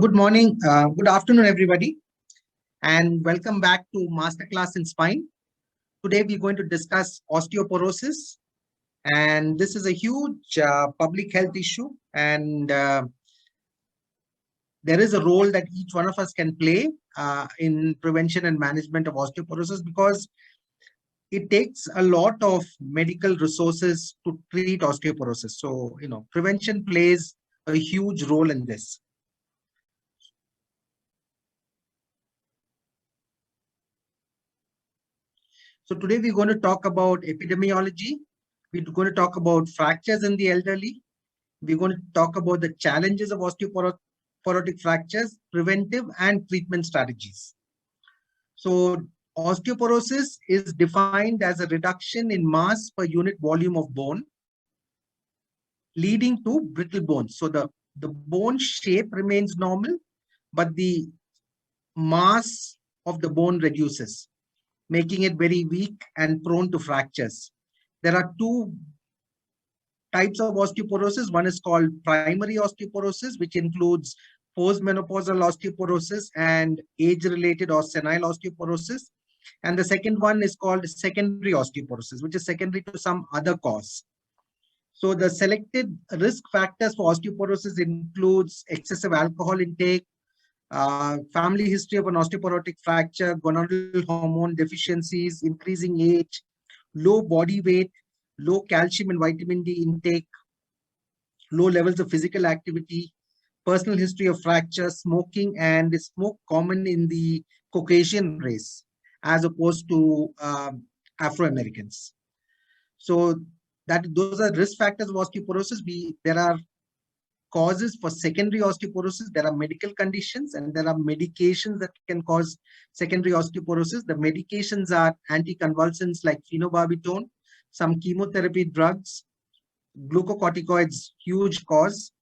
Good morning, good afternoon, everybody, and welcome back to Masterclass in Spine. Today, we're going to discuss osteoporosis, and this is a huge public health issue, and there is a role that each one of us can play in prevention and management of osteoporosis because it takes a lot of medical resources to treat osteoporosis. So, prevention plays a huge role in this. So today we're going to talk about epidemiology. We're going to talk about fractures in the elderly. We're going to talk about the challenges of osteoporotic fractures, preventive and treatment strategies. So osteoporosis is defined as a reduction in mass per unit volume of bone, leading to brittle bones. So the bone shape remains normal, but the mass of the bone reduces, making it very weak and prone to fractures. There are two types of osteoporosis. One is called primary osteoporosis, which includes postmenopausal osteoporosis and age-related or senile osteoporosis. And the second one is called secondary osteoporosis, which is secondary to some other cause. So the selected risk factors for osteoporosis includes excessive alcohol intake, family history of an osteoporotic fracture, gonadal hormone deficiencies, increasing age, low body weight, low calcium and vitamin D intake, low levels of physical activity, personal history of fracture, smoking, and smoke common in the Caucasian race as opposed to Afro-Americans. So those are risk factors of osteoporosis. There are causes for secondary osteoporosis. There are medical conditions and there are medications that can cause secondary osteoporosis. The medications are anticonvulsants like phenobarbital, some chemotherapy drugs, glucocorticoids, huge cause,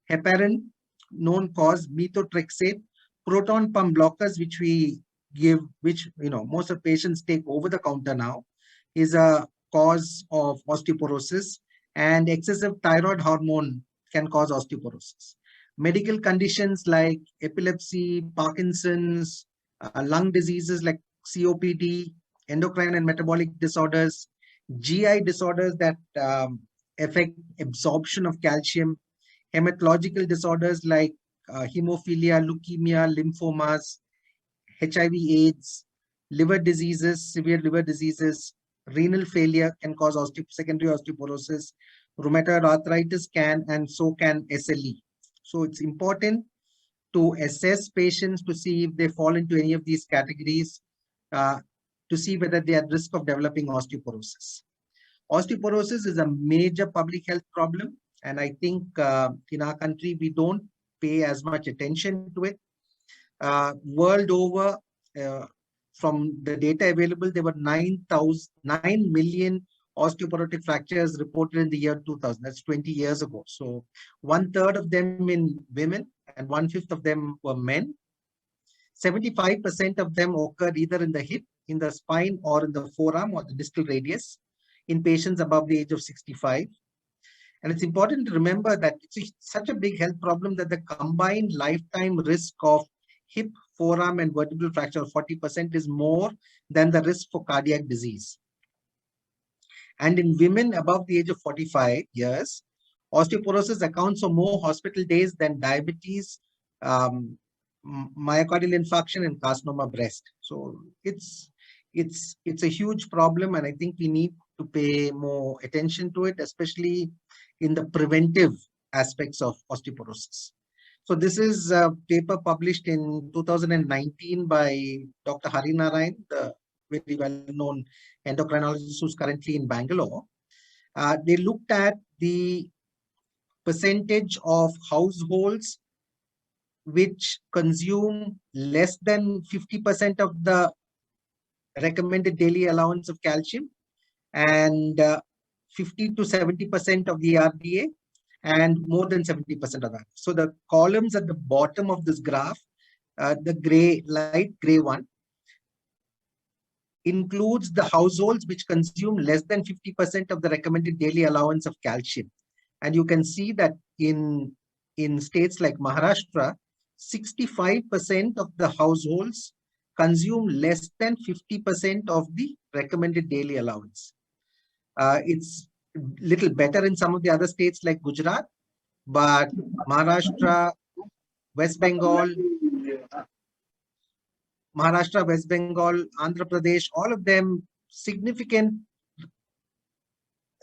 heparin, known cause, methotrexate, proton pump blockers, which we give, which most of patients take over the counter now, is a cause of osteoporosis, and excessive thyroid hormone can cause osteoporosis. Medical conditions like epilepsy, Parkinson's, lung diseases like COPD, endocrine and metabolic disorders, GI disorders that affect absorption of calcium, hematological disorders like hemophilia, leukemia, lymphomas, HIV/AIDS, liver diseases, severe liver diseases, renal failure can cause secondary osteoporosis, rheumatoid arthritis can, and so can SLE. So it's important to assess patients to see if they fall into any of these categories, to see whether they are at risk of developing osteoporosis. Osteoporosis is a major public health problem, and I think in our country we don't pay as much attention to it. World over, from the data available, there were 9 million osteoporotic fractures reported in the year 2000. That's 20 years ago. So 1/3 of them in women and 1/5 of them were men. 75% of them occurred either in the hip, in the spine, or in the forearm or the distal radius in patients above the age of 65. And it's important to remember that it's such a big health problem that the combined lifetime risk of hip, forearm, and vertebral fracture of 40% is more than the risk for cardiac disease. And in women above the age of 45 years, osteoporosis accounts for more hospital days than diabetes, myocardial infarction, and carcinoma breast. So it's a huge problem, and I think we need to pay more attention to it, especially in the preventive aspects of osteoporosis. So this is a paper published in 2019 by Dr. Hari Narayan, the very well-known endocrinologist who's currently in Bangalore. They looked at the percentage of households which consume less than 50% of the recommended daily allowance of calcium, and 50 to 70% of the RDA, and more than 70% of that. So the columns at the bottom of this graph, the light gray one, includes the households which consume less than 50% of the recommended daily allowance of calcium. And you can see that in states like Maharashtra, 65% of the households consume less than 50% of the recommended daily allowance. It's little better in some of the other states like Gujarat, but Maharashtra, West Bengal, Andhra Pradesh, all of them significant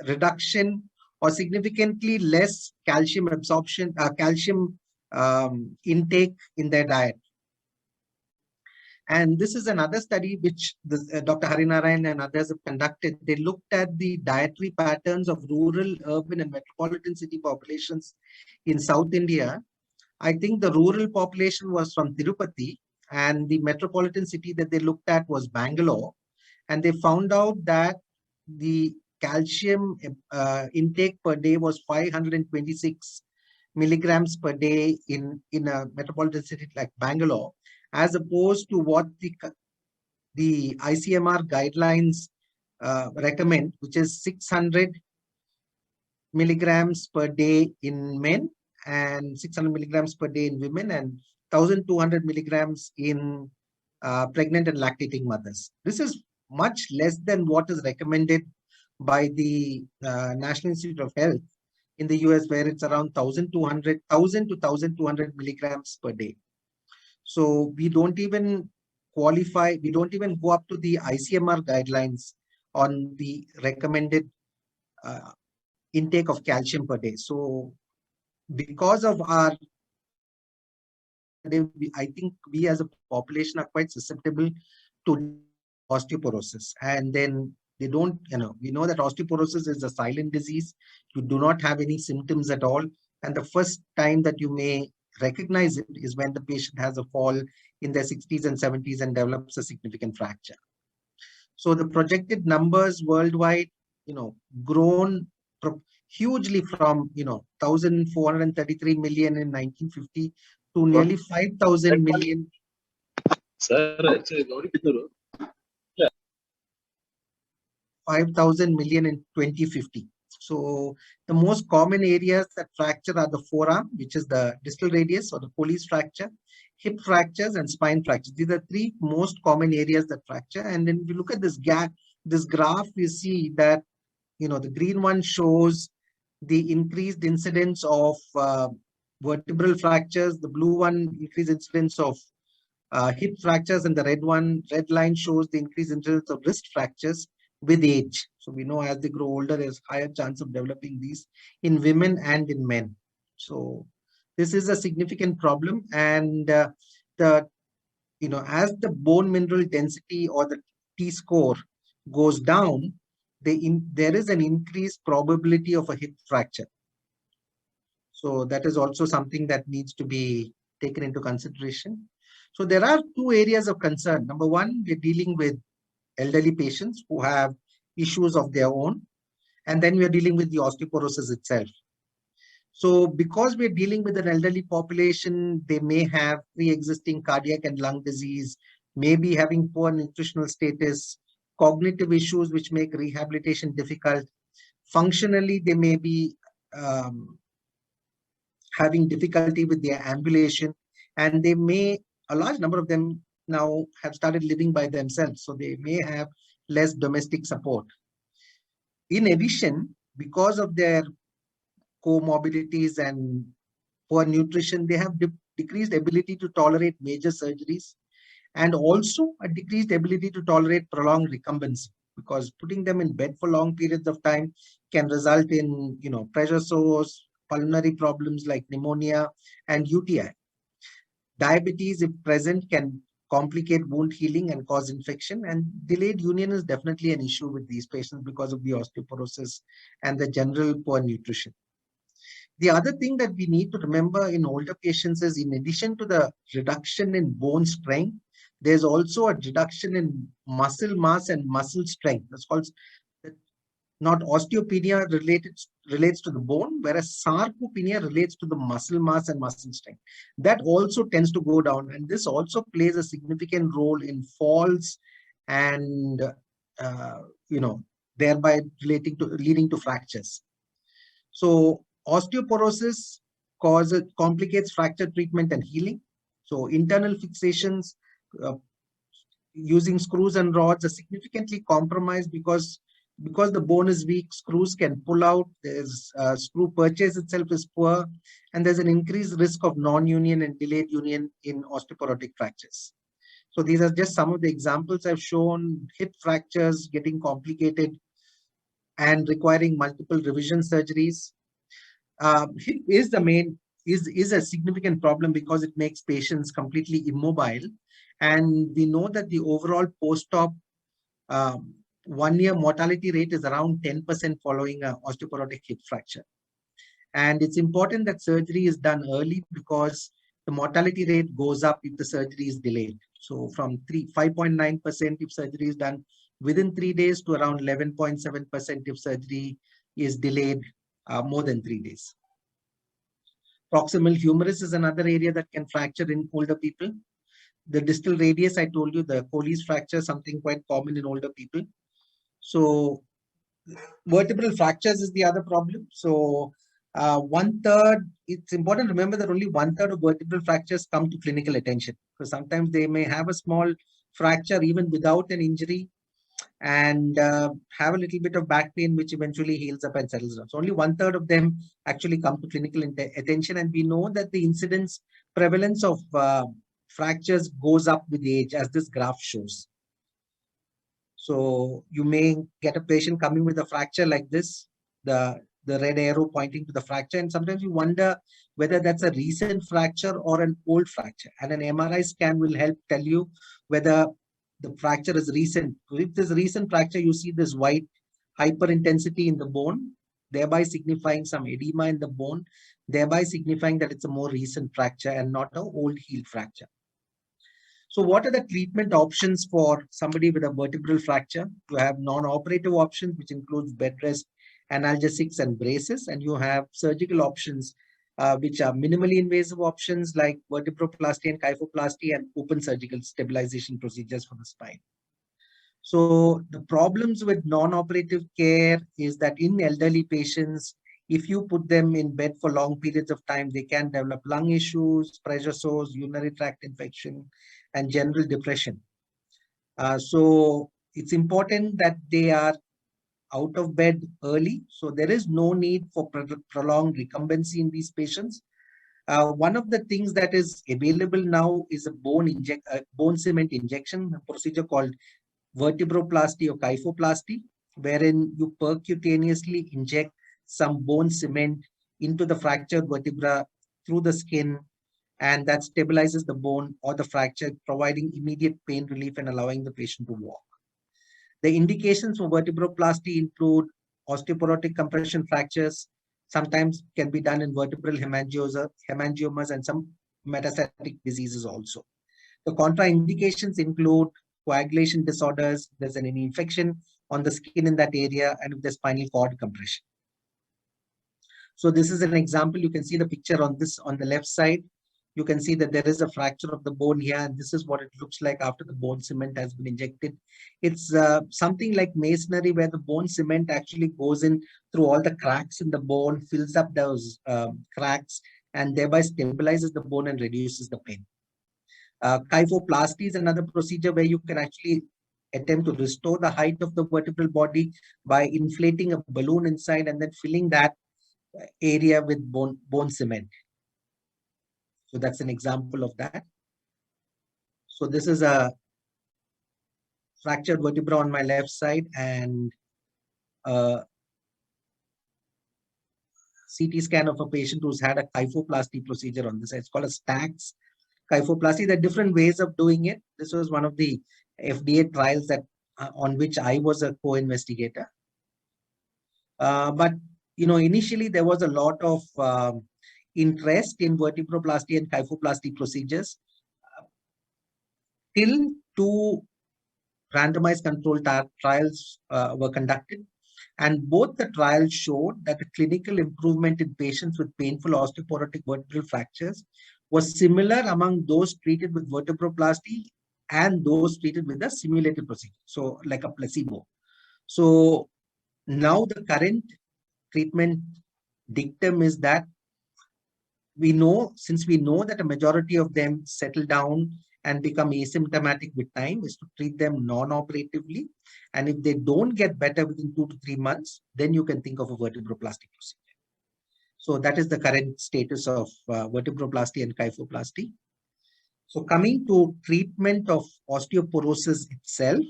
reduction or significantly less calcium absorption, calcium intake in their diet. And this is another study which Dr. Harinarayan and others have conducted. They looked at the dietary patterns of rural, urban, and metropolitan city populations in South India. I think the rural population was from Tirupati, and the metropolitan city that they looked at was Bangalore. And they found out that the calcium intake per day was 526 milligrams per day in a metropolitan city like Bangalore, as opposed to what the ICMR guidelines recommend, which is 600 milligrams per day in men and 600 milligrams per day in women and 1,200 milligrams in pregnant and lactating mothers. This is much less than what is recommended by the National Institute of Health in the US, where it's around 1,000 to 1,200 milligrams per day. So we don't even qualify, we don't even go up to the ICMR guidelines on the recommended intake of calcium per day. So because of our, I think we as a population are quite susceptible to osteoporosis. And then they don't, we know that osteoporosis is a silent disease. You do not have any symptoms at all. And the first time that you may recognize it is when the patient has a fall in their 60s and 70s and develops a significant fracture. So the projected numbers worldwide, grown hugely from 1,433 million in 1950 to nearly 5,000 million. Sir, actually, 5,000 million in 2050. So the most common areas that fracture are the forearm, which is the distal radius or the Colles fracture, hip fractures, and spine fractures. These are three most common areas that fracture. And then if you look at this graph, you see that the green one shows the increased incidence of vertebral fractures, the blue one increased incidence of hip fractures, and the red line shows the increased incidence of wrist fractures with age. So we know as they grow older, there's higher chance of developing these in women and in men. So this is a significant problem, and as the bone mineral density or the T-score goes down, there is an increased probability of a hip fracture. So that is also something that needs to be taken into consideration. So there are two areas of concern. Number one, we're dealing with elderly patients who have issues of their own, and then we are dealing with the osteoporosis itself. So because we're dealing with an elderly population, they may have pre-existing cardiac and lung disease, maybe having poor nutritional status, cognitive issues which make rehabilitation difficult. Functionally, they may be having difficulty with their ambulation, and a large number of them now have started living by themselves, so they may have less domestic support. In addition, because of their comorbidities and poor nutrition, they have decreased ability to tolerate major surgeries, and also a decreased ability to tolerate prolonged recumbency, because putting them in bed for long periods of time can result in pressure sores, pulmonary problems like pneumonia, and UTI. Diabetes, if present, can complicate wound healing and cause infection, and delayed union is definitely an issue with these patients because of the osteoporosis and the general poor nutrition. The other thing that we need to remember in older patients is, in addition to the reduction in bone strength, there's also a reduction in muscle mass and muscle strength. That's called, not osteopenia relates to the bone, whereas sarcopenia relates to the muscle mass and muscle strength. That also tends to go down, and this also plays a significant role in falls and thereby leading to fractures. So osteoporosis complicates fracture treatment and healing. So internal fixations using screws and rods are significantly compromised because the bone is weak. Screws can pull out. There's screw purchase itself is poor, and there's an increased risk of non-union and delayed union in osteoporotic fractures. So these are just some of the examples I've shown. Hip fractures getting complicated and requiring multiple revision surgeries. Hip is the main is a significant problem because it makes patients completely immobile, and we know that the overall post-op 1-year mortality rate is around 10% following an osteoporotic hip fracture. And it's important that surgery is done early because the mortality rate goes up if the surgery is delayed. So from 5.9% if surgery is done within 3 days to around 11.7% if surgery is delayed more than 3 days. Proximal humerus is another area that can fracture in older people. The distal radius, I told you, the Colles fracture, something quite common in older people. So vertebral fractures is the other problem. So 1/3, it's important to remember that only 1/3 of vertebral fractures come to clinical attention, because sometimes they may have a small fracture even without an injury and have a little bit of back pain, which eventually heals up and settles down. So only 1/3 of them actually come to clinical attention. And we know that the incidence prevalence of fractures goes up with age, as this graph shows. So you may get a patient coming with a fracture like this, the red arrow pointing to the fracture, and sometimes you wonder whether that's a recent fracture or an old fracture. And an MRI scan will help tell you whether the fracture is recent. If there's a recent fracture, you see this white hyperintensity in the bone, thereby signifying some edema in the bone, thereby signifying that it's a more recent fracture and not an old healed fracture. So what are the treatment options for somebody with a vertebral fracture? You have non-operative options, which includes bed rest, analgesics, and braces. And you have surgical options, which are minimally invasive options like vertebroplasty and kyphoplasty, and open surgical stabilization procedures for the spine. So the problems with non-operative care is that in elderly patients, if you put them in bed for long periods of time, they can develop lung issues, pressure sores, urinary tract infection, and general depression. So it's important that they are out of bed early. So there is no need for prolonged recumbency in these patients. One of the things that is available now is a bone cement injection, a procedure called vertebroplasty or kyphoplasty, wherein you percutaneously inject some bone cement into the fractured vertebra through the skin, and that stabilizes the bone or the fracture, providing immediate pain relief and allowing the patient to walk. The indications for vertebroplasty include osteoporotic compression fractures, sometimes can be done in vertebral hemangiomas and some metastatic diseases also. The contraindications include coagulation disorders, there's an infection on the skin in that area, and if there's spinal cord compression. So this is an example. You can see the picture on this on the left side. You can see that there is a fracture of the bone here, and this is what it looks like after the bone cement has been injected. It's something like masonry, where the bone cement actually goes in through all the cracks in the bone, fills up those cracks, and thereby stabilizes the bone and reduces the pain. Kyphoplasty is another procedure where you can actually attempt to restore the height of the vertebral body by inflating a balloon inside and then filling that area with bone cement. So that's an example of that. So this is a fractured vertebra on my left side and a CT scan of a patient who's had a kyphoplasty procedure on this side. It's called a Stax kyphoplasty. There are different ways of doing it. This was one of the FDA trials that on which I was a co-investigator. But initially there was a lot of interest in vertebroplasty and kyphoplasty procedures till 2 randomized controlled trials were conducted, and both the trials showed that the clinical improvement in patients with painful osteoporotic vertebral fractures was similar among those treated with vertebroplasty and those treated with the simulated procedure, so like a placebo. So now the current treatment dictum is that since we know that a majority of them settle down and become asymptomatic with time, is to treat them non-operatively. And if they don't get better within 2 to 3 months, then you can think of a vertebroplasty procedure. So that is the current status of vertebroplasty and kyphoplasty. So coming to treatment of osteoporosis itself,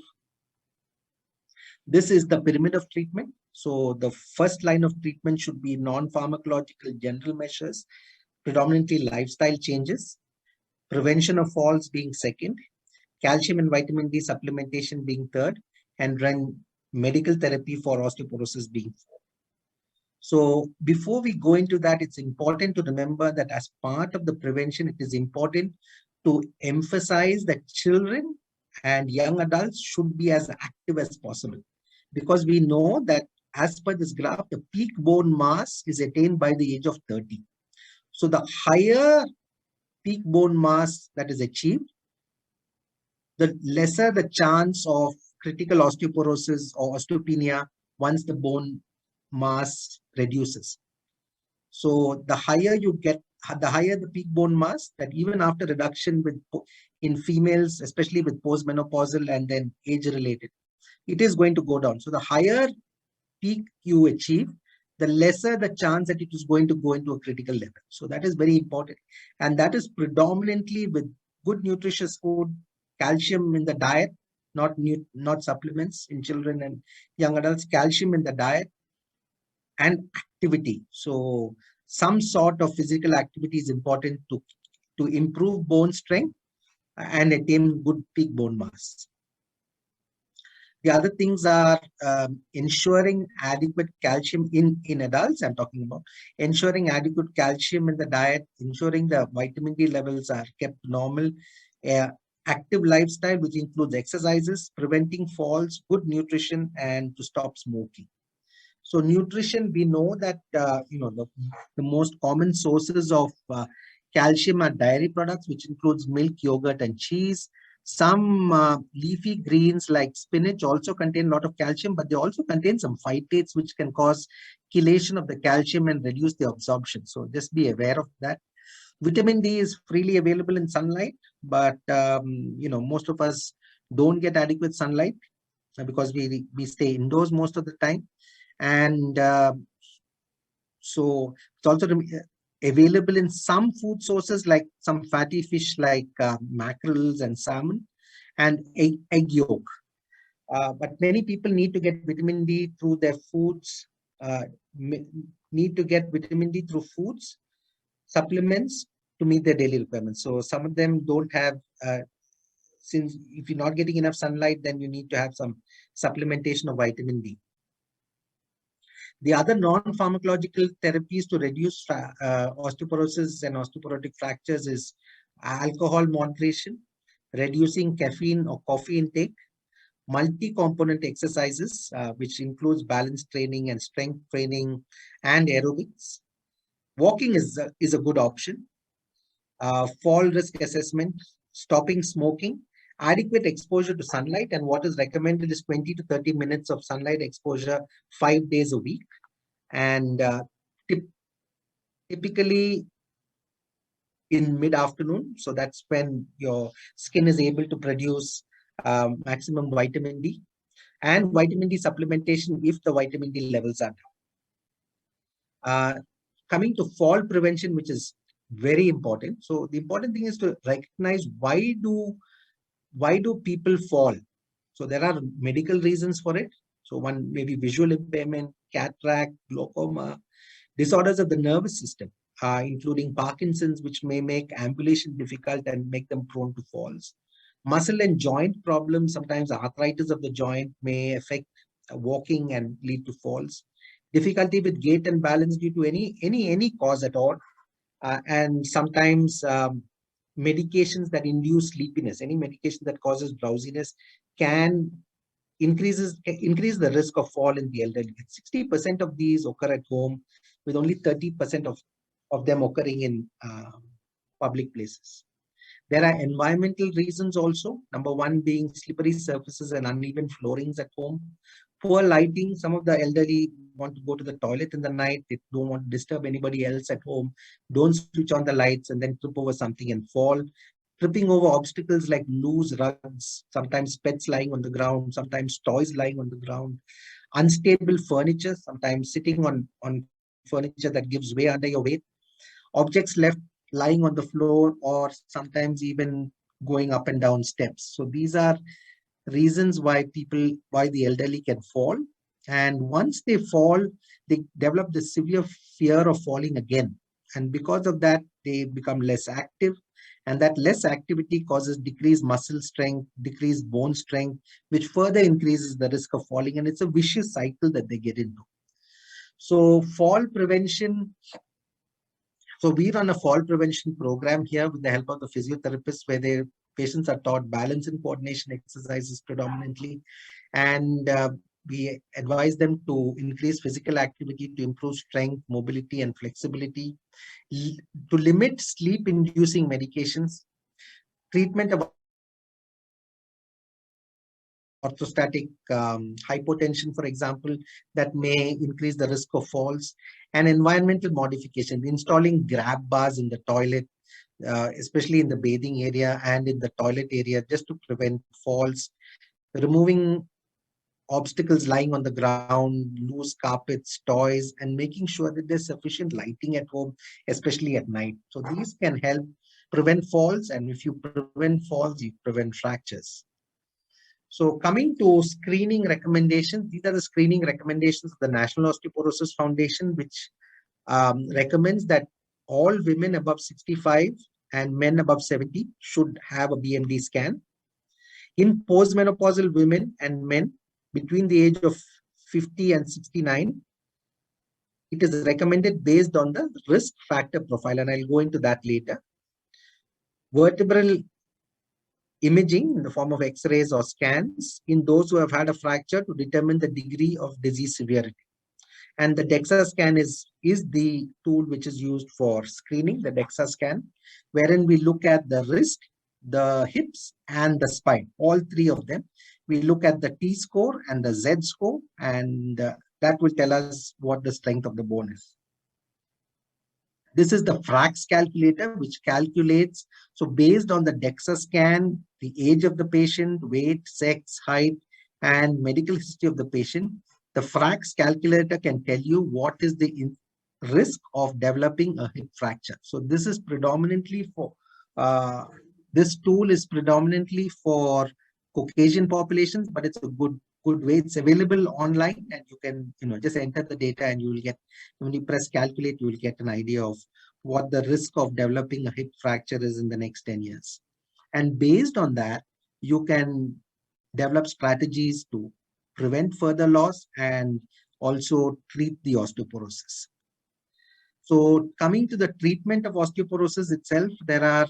this is the pyramid of treatment. So the first line of treatment should be non-pharmacological general measures, predominantly lifestyle changes, prevention of falls being second, calcium and vitamin D supplementation being third, and then medical therapy for osteoporosis being fourth. So before we go into that, it's important to remember that as part of the prevention, it is important to emphasize that children and young adults should be as active as possible, because we know that as per this graph, the peak bone mass is attained by the age of 30. So the higher peak bone mass that is achieved, the lesser the chance of critical osteoporosis or osteopenia once the bone mass reduces. So the higher you get, the higher the peak bone mass, that even after reduction in females, especially with postmenopausal and then age-related, it is going to go down. So the higher peak you achieve, the lesser the chance that it is going to go into a critical level. So that is very important. And that is predominantly with good nutritious food, calcium in the diet, not supplements in children and young adults, calcium in the diet, and activity. So some sort of physical activity is important to improve bone strength and attain good peak bone mass. The other things are ensuring adequate calcium in adults. I'm talking about ensuring adequate calcium in the diet, ensuring the vitamin D levels are kept normal, active lifestyle, which includes exercises, preventing falls, good nutrition, and to stop smoking. So nutrition, we know that the most common sources of calcium are dairy products, which includes milk, yogurt, and cheese. Some leafy greens like spinach also contain a lot of calcium, but they also contain some phytates which can cause chelation of the calcium and reduce the absorption. So just be aware of that. Vitamin D is freely available in sunlight, but most of us don't get adequate sunlight because we stay indoors most of the time. And so it's also available in some food sources like some fatty fish like mackerels and salmon, and egg yolk. But many people need to get vitamin D through their foods, need to get vitamin D through foods, supplements to meet their daily requirements. So some of them don't have, since if you're not getting enough sunlight, then you need to have some supplementation of vitamin D. The other non-pharmacological therapies to reduce osteoporosis and osteoporotic fractures is alcohol moderation, reducing caffeine or coffee intake, multi-component exercises, which includes balance training and strength training and aerobics. Walking is a good option. Fall risk assessment, stopping smoking, adequate exposure to sunlight, and what is recommended is 20 to 30 minutes of sunlight exposure 5 days a week. And typically in mid-afternoon, so that's when your skin is able to produce maximum vitamin D, and vitamin D supplementation if the vitamin D levels are down. Coming to fall prevention, which is very important. So the important thing is to recognize why do people fall. So there are medical reasons for it. So one may be visual impairment, cataract, glaucoma, disorders of the nervous system, including Parkinson's, which may make ambulation difficult and make them prone to falls. Muscle and joint problems, sometimes arthritis of the joint may affect walking and lead to falls. Difficulty with gait and balance due to any cause at all. And sometimes medications that induce sleepiness, any medication that causes drowsiness can increase the risk of fall in the elderly. 60% of these occur at home, with only 30% of them occurring in public places. There are environmental reasons also. Number one being slippery surfaces and uneven floorings at home, Poor lighting. Some of the elderly want to go to the toilet in the night. They don't want to disturb anybody else at home. Don't switch on the lights and then trip over something and fall. Tripping over obstacles like loose rugs, sometimes pets lying on the ground, sometimes toys lying on the ground. Unstable furniture, sometimes sitting on furniture that gives way under your weight. Objects left lying on the floor, or sometimes even going up and down steps. So these are reasons why the elderly can fall. And once they fall, they develop the severe fear of falling again. And because of that, they become less active. And that less activity causes decreased muscle strength, decreased bone strength, which further increases the risk of falling. And it's a vicious cycle that they get into. So fall prevention. So we run a fall prevention program here with the help of the physiotherapists, where their patients are taught balance and coordination exercises predominantly. And we advise them to increase physical activity to improve strength, mobility, and flexibility, to limit sleep-inducing medications, treatment of orthostatic hypotension, for example, that may increase the risk of falls, and environmental modification, installing grab bars in the toilet, especially in the bathing area and in the toilet area, just to prevent falls, removing obstacles lying on the ground, loose carpets, toys, and making sure that there's sufficient lighting at home, especially at night. So these can help prevent falls, and if you prevent falls, you prevent fractures. So coming to screening recommendations, these are the screening recommendations of the National Osteoporosis Foundation, which recommends that all women above 65 and men above 70 should have a BMD scan. In postmenopausal women and men between the age of 50 and 69, it is recommended based on the risk factor profile, and I'll go into that later. Vertebral imaging in the form of X-rays or scans in those who have had a fracture to determine the degree of disease severity. And the DEXA scan is the tool which is used for screening, the DEXA scan, wherein we look at the wrist, the hips, and the spine, all three of them. We look at the T-score and the Z-score, and that will tell us what the strength of the bone is. This is the FRAX calculator, which calculates, so based on the DEXA scan, the age of the patient, weight, sex, height, and medical history of the patient, the FRAX calculator can tell you what is the risk of developing a hip fracture. So this is predominantly for, this tool is predominantly for Caucasian populations, but it's a good way. It's available online, and you can just enter the data, and you will get, when you press calculate, you will get an idea of what the risk of developing a hip fracture is in the next 10 years. And based on that, you can develop strategies to prevent further loss and also treat the osteoporosis. So coming to the treatment of osteoporosis itself, there are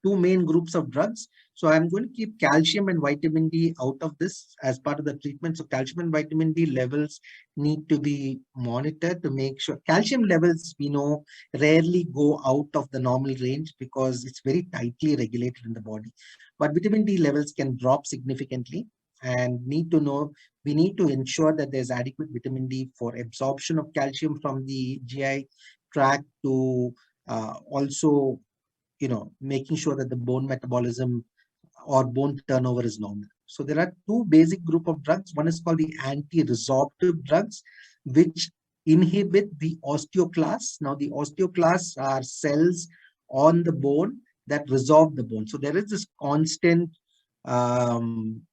two main groups of drugs. So I'm going to keep calcium and vitamin D out of this as part of the treatment. So calcium and vitamin D levels need to be monitored to make sure. Calcium levels, we know, rarely go out of the normal range because it's very tightly regulated in the body. But vitamin D levels can drop significantly, and we need to ensure that there's adequate vitamin D for absorption of calcium from the GI tract, to also making sure that the bone metabolism or bone turnover is normal. So there are two basic group of drugs. One is called the anti-resorptive drugs, which inhibit the osteoclasts. Now the osteoclasts are cells on the bone that resorb the bone. So there is this constant bone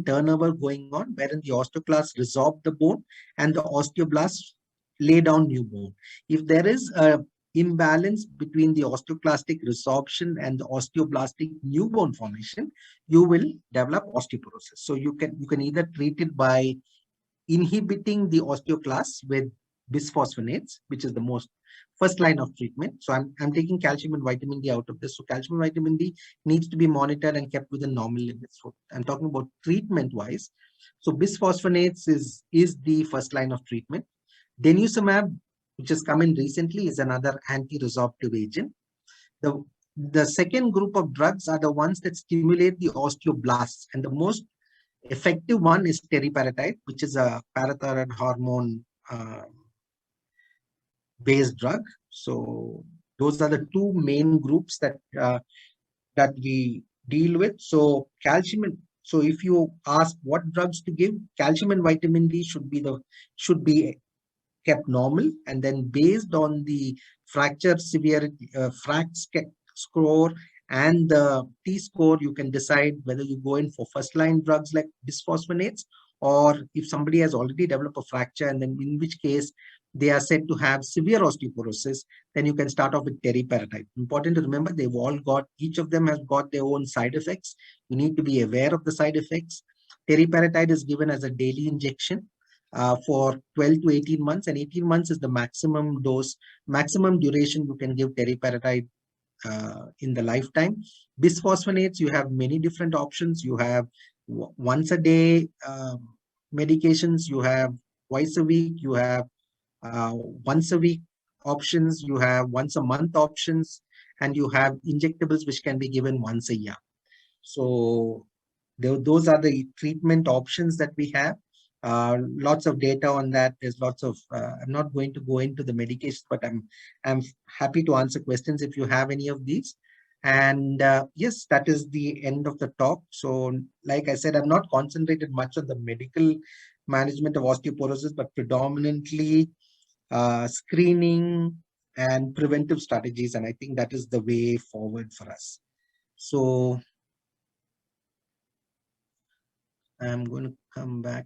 turnover going on, wherein the osteoclasts resorb the bone and the osteoblasts lay down new bone. If there is a imbalance between the osteoclastic resorption and the osteoblastic new bone formation, you will develop osteoporosis. So you can either treat it by inhibiting the osteoclasts with bisphosphonates, which is the first line of treatment. So I'm taking calcium and vitamin D out of this. So calcium and vitamin D needs to be monitored and kept within normal limits. So I'm talking about treatment wise. So bisphosphonates is the first line of treatment. Denosumab, which has come in recently, is another anti-resorptive agent. The second group of drugs are the ones that stimulate the osteoblasts, and the most effective one is teriparatide, which is a parathyroid hormone based drug. So those are the two main groups that we deal with. So calcium. So if you ask what drugs to give, calcium and vitamin D should be kept normal, and then based on the fracture severity, score and the T score, you can decide whether you go in for first line drugs like bisphosphonates, or if somebody has already developed a fracture, and then in which case they are said to have severe osteoporosis, then you can start off with teriparatide. Important to remember, each of them has got their own side effects. You need to be aware of the side effects. Teriparatide is given as a daily injection for 12 to 18 months, and 18 months is the maximum duration you can give teriparatide in the lifetime. Bisphosphonates, you have many different options. You have once a day medications, you have twice a week, you have once a week options, you have once a month options, and you have injectables which can be given once a year. So those are the treatment options that we have. Lots of data on that. There's lots of. I'm not going to go into the medications, but I'm happy to answer questions if you have any of these. And yes, that is the end of the talk. So, like I said, I've not concentrated much on the medical management of osteoporosis, but predominantly screening and preventive strategies. And I think that is the way forward for us. So I'm going to come back